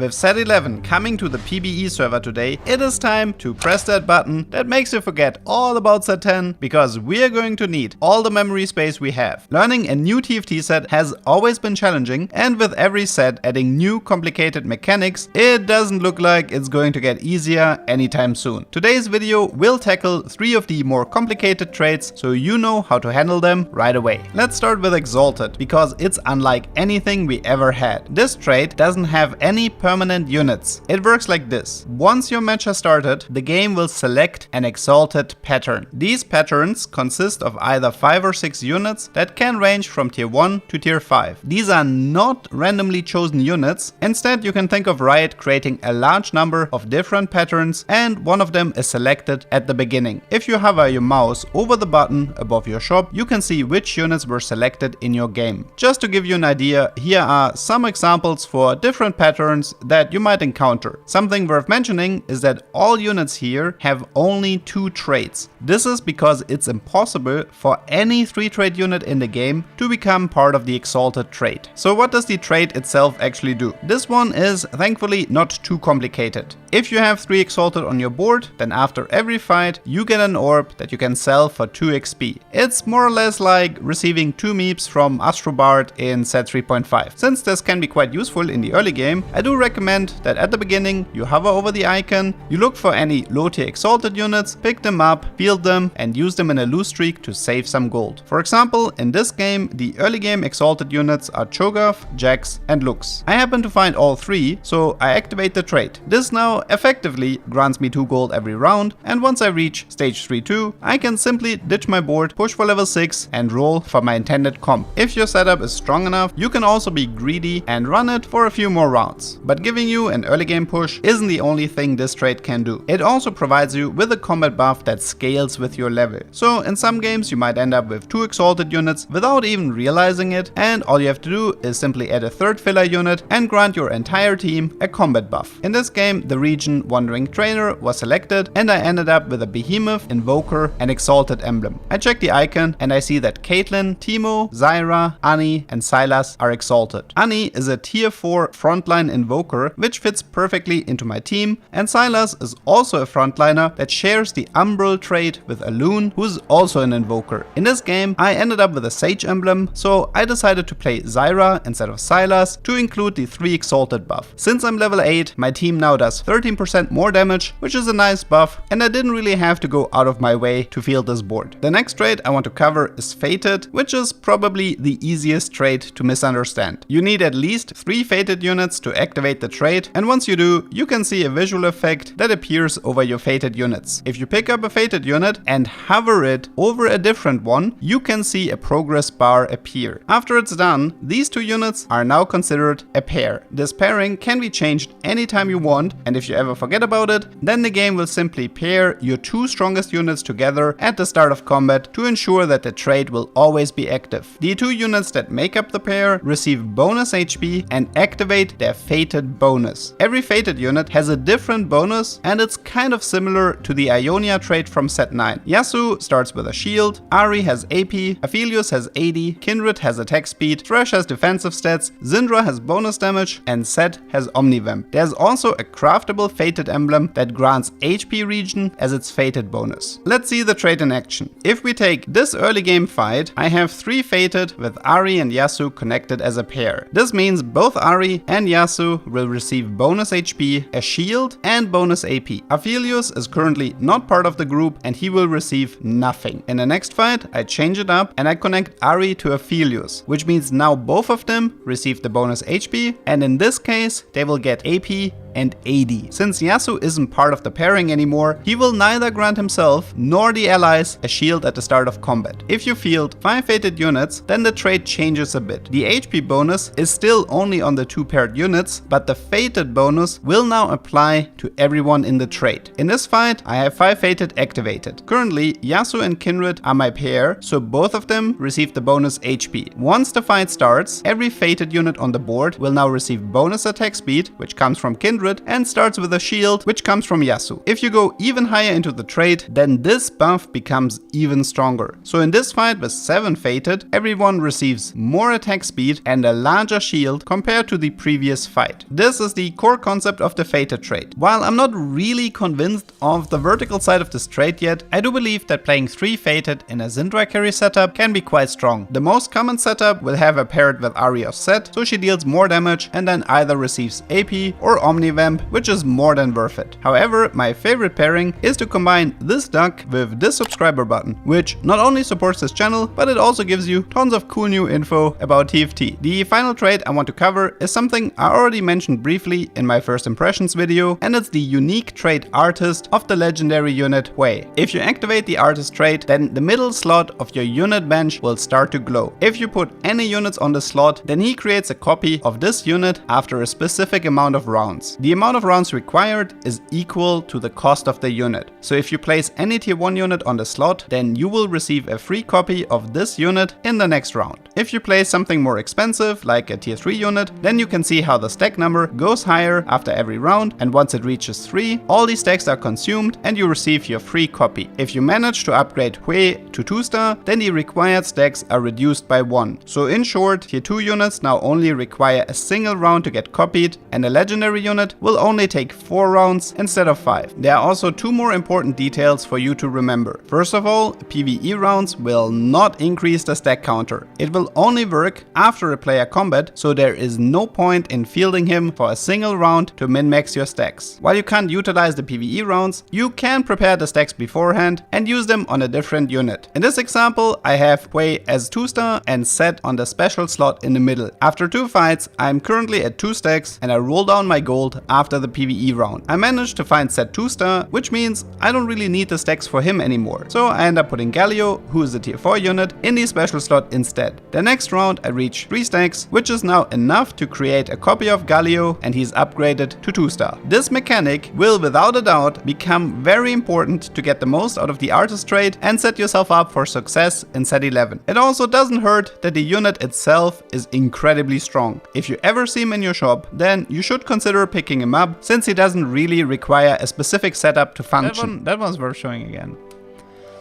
With set 11 coming to the PBE server today, it is time to press that button that makes you forget all about set 10, because we are going to need all the memory space we have. Learning a new TFT set has always been challenging, and with every set adding new complicated mechanics, it doesn't look like it's going to get easier anytime soon. Today's video will tackle 3 of the more complicated traits, so you know how to handle them right away. Let's start with Exalted, because it's unlike anything we ever had. This trait doesn't have any permanent units. It works like this. Once your match has started, the game will select an Exalted pattern. These patterns consist of either 5 or 6 units that can range from tier 1 to tier 5. These are not randomly chosen units. Instead, you can think of Riot creating a large number of different patterns, and one of them is selected at the beginning. If you hover your mouse over the button above your shop, you can see which units were selected in your game. Just to give you an idea, here are some examples for different patterns that you might encounter. Something worth mentioning is that all units here have only 2 traits. This is because it's impossible for any 3 trait unit in the game to become part of the Exalted trait. So what does the trait itself actually do? This one is thankfully not too complicated. If you have 3 Exalted on your board, then after every fight you get an orb that you can sell for 2 XP. It's more or less like receiving 2 meeps from Astrobard in set 3.5. Since this can be quite useful in the early game, I do recommend that at the beginning you hover over the icon, you look for any low tier Exalted units, pick them up, field them, and use them in a loose streak to save some gold. For example, in this game, the early game Exalted units are Cho'Gath, Jax, and Lux. I happen to find all 3, so I activate the trait. This now effectively grants me 2 gold every round, and once I reach stage 3-2, I can simply ditch my board, push for level 6, and roll for my intended comp. If your setup is strong enough, you can also be greedy and run it for a few more rounds. But giving you an early game push isn't the only thing this trait can do. It also provides you with a combat buff that scales with your level. So in some games you might end up with 2 Exalted units without even realizing it, and all you have to do is simply add a 3rd filler unit and grant your entire team a combat buff. In this game, the region Wandering Trainer was selected, and I ended up with a Behemoth, Invoker, and Exalted emblem. I check the icon and I see that Caitlyn, Teemo, Zyra, Annie, and Sylas are Exalted. Annie is a tier 4 frontline Invoker, which fits perfectly into my team, and Sylas is also a frontliner that shares the Umbral trait with Alune, who is also an Invoker. In this game, I ended up with a Sage emblem, so I decided to play Zyra instead of Sylas to include the 3 Exalted buff. Since I'm level 8, my team now does 13% more damage, which is a nice buff, and I didn't really have to go out of my way to field this board. The next trait I want to cover is Fated, which is probably the easiest trait to misunderstand. You need at least 3 Fated units to activate the trait, and once you do, you can see a visual effect that appears over your Fated units. If you pick up a Fated unit and hover it over a different one, you can see a progress bar appear. After it's done, these 2 units are now considered a pair. This pairing can be changed anytime you want, and if you ever forget about it, then the game will simply pair your 2 strongest units together at the start of combat to ensure that the trait will always be active. The 2 units that make up the pair receive bonus HP and activate their Fated bonus. Every Fated unit has a different bonus, and it's kind of similar to the Ionia trait from set 9. Yasuo starts with a shield, Ahri has AP, Aphelios has AD, Kindred has attack speed, Thresh has defensive stats, Syndra has bonus damage, and Set has Omnivamp. There's also a craftable Fated emblem that grants HP regen as its Fated bonus. Let's see the trait in action. If we take this early game fight, I have 3 Fated with Ahri and Yasuo connected as a pair. This means both Ahri and Yasuo will receive bonus HP, a shield, and bonus AP. Aphelios is currently not part of the group, and he will receive nothing. In the next fight, I change it up and I connect Ahri to Aphelios, which means now both of them receive the bonus HP, and in this case, they will get AP and AD. Since Yasuo isn't part of the pairing anymore, he will neither grant himself nor the allies a shield at the start of combat. If you field 5 Fated units, then the trait changes a bit. The HP bonus is still only on the 2 paired units, but the Fated bonus will now apply to everyone in the trait. In this fight, I have 5 Fated activated. Currently, Yasuo and Kindred are my pair, so both of them receive the bonus HP. Once the fight starts, every Fated unit on the board will now receive bonus attack speed, which comes from Kindred, 100 and starts with a shield which comes from Yasuo. If you go even higher into the trait, then this buff becomes even stronger. So in this fight with 7 Fated, everyone receives more attack speed and a larger shield compared to the previous fight. This is the core concept of the Fated trait. While I'm not really convinced of the vertical side of this trait yet, I do believe that playing 3 Fated in a Syndra carry setup can be quite strong. The most common setup will have a paired with Ahri of Set, so she deals more damage and then either receives AP or Omnivamp, which is more than worth it. However, my favorite pairing is to combine this duck with this subscriber button, which not only supports this channel, but it also gives you tons of cool new info about TFT. The final trait I want to cover is something I already mentioned briefly in my first impressions video, and it's the unique trait artist of the legendary unit Hwei. If you activate the artist trait, then the middle slot of your unit bench will start to glow. If you put any units on the slot, then he creates a copy of this unit after a specific amount of rounds. The amount of rounds required is equal to the cost of the unit. So if you place any tier 1 unit on the slot, then you will receive a free copy of this unit in the next round. If you place something more expensive, like a tier 3 unit, then you can see how the stack number goes higher after every round, and once it reaches 3, all these stacks are consumed and you receive your free copy. If you manage to upgrade Hwei to 2-star, then the required stacks are reduced by 1. So in short, tier 2 units now only require a single round to get copied, and a legendary unit will only take 4 rounds instead of 5. There are also 2 more important details for you to remember. First of all, PvE rounds will not increase the stack counter. It will only work after a player combat, so there is no point in fielding him for a single round to min-max your stacks. While you can't utilize the PvE rounds, you can prepare the stacks beforehand and use them on a different unit. In this example, I have Hwei as 2-star and Set on the special slot in the middle. After 2 fights, I'm currently at 2 stacks and I roll down my gold after the PvE round. I managed to find Set 2-star, which means I don't really need the stacks for him anymore. So I end up putting Galio, who is a tier 4 unit, in the special slot instead. The next round I reach 3 stacks, which is now enough to create a copy of Galio, and he's upgraded to 2-star. This mechanic will without a doubt become very important to get the most out of the artist trait and set yourself up for success in set 11. It also doesn't hurt that the unit itself is incredibly strong. If you ever see him in your shop, then you should consider picking him up, since he doesn't really require a specific setup to function. That one's worth showing again.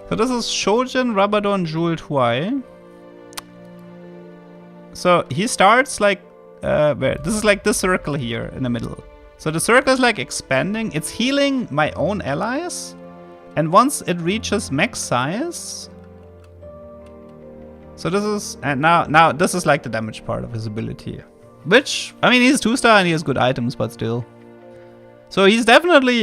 So this is Shojin, Rabadon, Jeweled, Hwei. So he starts like, this is like this circle here in the middle. So the circle is like expanding, it's healing my own allies. And once it reaches max size, so this is, and now this is like the damage part of his ability. Which, I mean, he's 2-star and he has good items, but still. So he's definitely,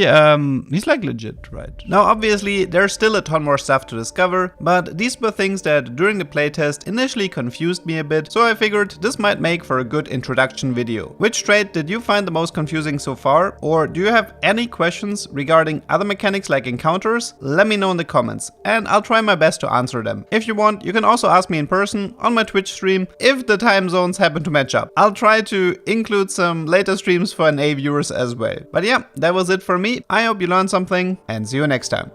he's like legit, right? Now obviously there's still a ton more stuff to discover, but these were things that during the playtest initially confused me a bit, so I figured this might make for a good introduction video. Which trait did you find the most confusing so far? Or do you have any questions regarding other mechanics like encounters? Let me know in the comments, and I'll try my best to answer them. If you want, you can also ask me in person on my Twitch stream if the time zones happen to match up. I'll try to include some later streams for NA viewers as well. But yeah, that was it for me. I hope you learned something and see you next time.